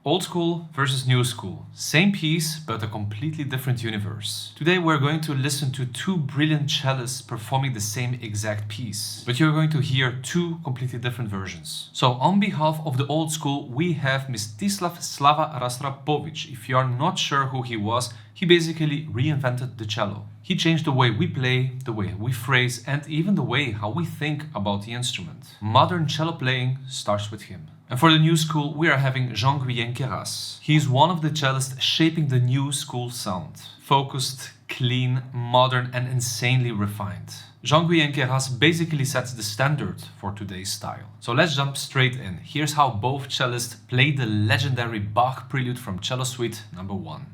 Old school versus new school. Same piece, but a completely different universe. Today we're going to listen to two brilliant cellists performing the same exact piece. But you're going to hear two completely different versions. So on behalf of the old school, we have Mstislav Rostropovich. If you're not sure who he was, he basically reinvented the cello. He changed the way we play, the way we phrase, and even the way how we think about the instrument. Modern cello playing starts with him. And for the new school, we are having Jean-Guihen Queyras. He is one of the cellists shaping the new school sound. Focused, clean, modern, and insanely refined. Jean-Guihen Queyras basically sets the standard for today's style. So let's jump straight in. Here's how both cellists play the legendary Bach Prelude from Cello Suite No. 1.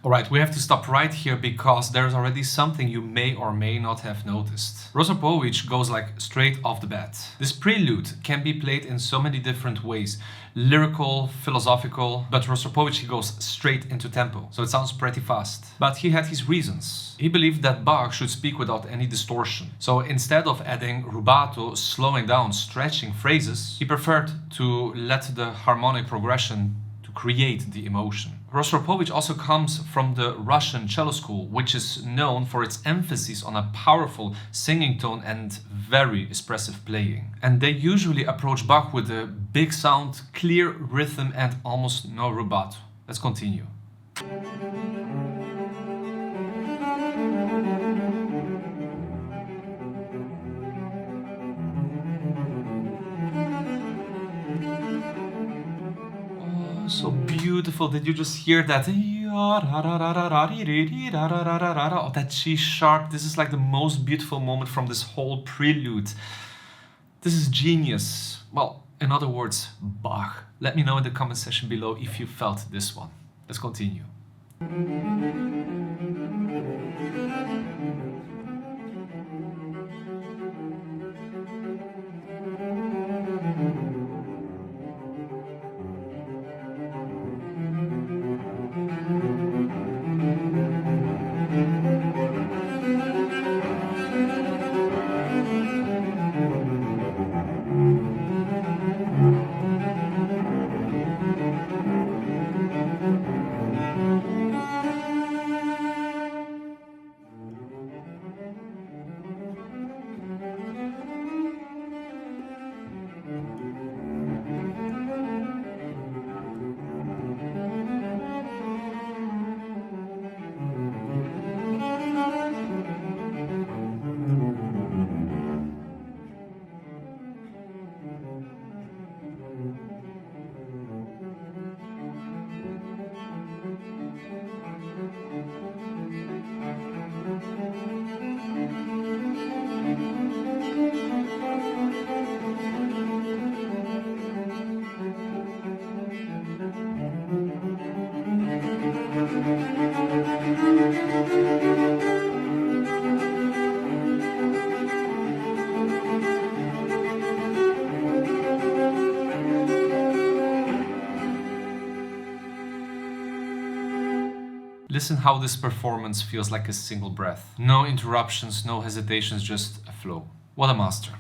Alright, we have to stop right here because there's already something you may or may not have noticed. Rostropovich goes like straight off the bat. This prelude can be played in so many different ways. Lyrical, philosophical, but Rostropovich he goes straight into tempo, so it sounds pretty fast. But he had his reasons. He believed that Bach should speak without any distortion. So instead of adding rubato, slowing down, stretching phrases, he preferred to let the harmonic progression to create the emotion. Rostropovich also comes from the Russian cello school, which is known for its emphasis on a powerful singing tone and very expressive playing. And they usually approach Bach with a big sound, clear rhythm, and almost no rubato. Let's continue. So beautiful. Did you just hear that? Oh, that G sharp. This is like the most beautiful moment from this whole prelude. This is genius. Well, in other words, Bach. Let me know in the comment section below if you felt this one. Let's continue. Listen how this performance feels like a single breath. No interruptions, no hesitations, just a flow. What a master.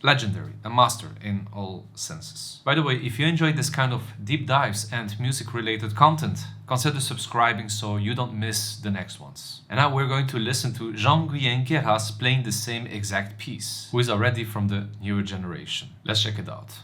Legendary, a master in all senses. By the way, if you enjoy this kind of deep dives and music-related content, consider subscribing so you don't miss the next ones. And now we're going to listen to Jean-Guihen Queyras playing the same exact piece, who is already from the newer generation. Let's check it out.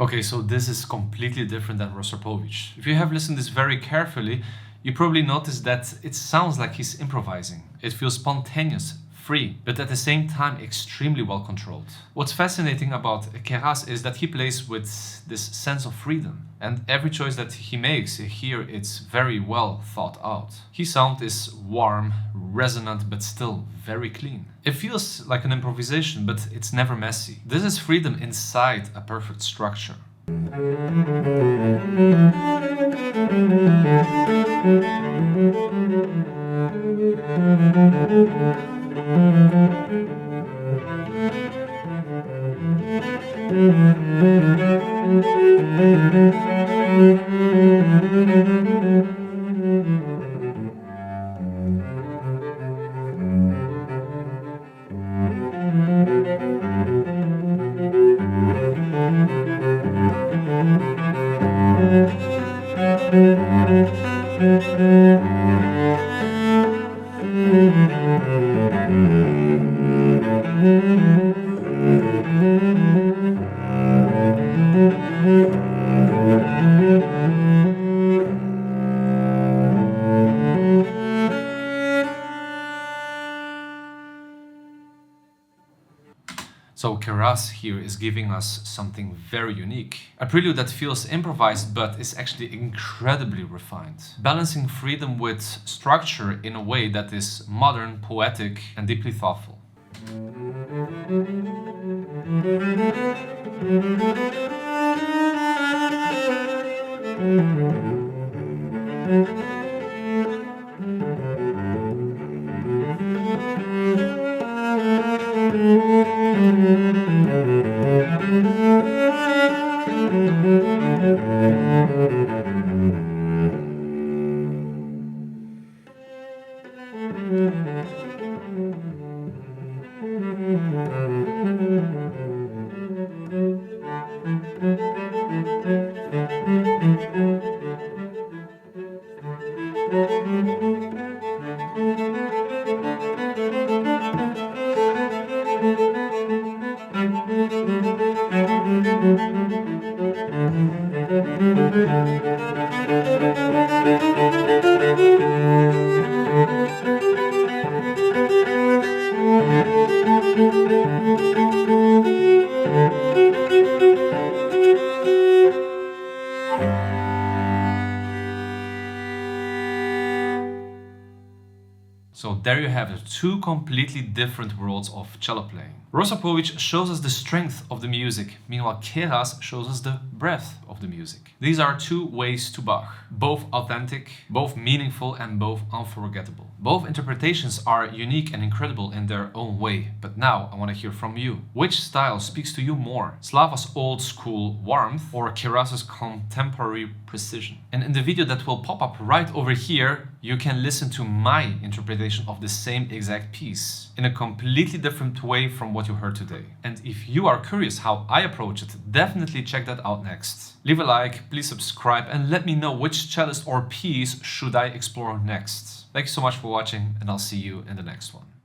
Okay, so this is completely different than Rostropovich. If you have listened this very carefully, you probably noticed that it sounds like he's improvising. It feels spontaneous, free, but at the same time extremely well controlled. What's fascinating about Queyras is that he plays with this sense of freedom, and every choice that he makes here, it's very well thought out. His sound is warm, resonant, but still very clean. It feels like an improvisation, but it's never messy. This is freedom inside a perfect structure. So Queyras here is giving us something very unique. A prelude that feels improvised but is actually incredibly refined, balancing freedom with structure in a way that is modern, poetic, and deeply thoughtful. So there you have it, two completely different worlds of cello playing. Rostropovich shows us the strength of the music, meanwhile Queyras shows us the breadth of the music. These are two ways to Bach, both authentic, both meaningful, and both unforgettable. Both interpretations are unique and incredible in their own way, but now I want to hear from you. Which style speaks to you more? Slava's old school warmth or Queyras' contemporary precision? And in the video that will pop up right over here, you can listen to my interpretation of the same exact piece in a completely different way from what you heard today. And if you are curious how I approach it, definitely check that out next. Leave a like, please subscribe, and let me know which cellist or piece should I explore next. Thank you so much for watching, and I'll see you in the next one.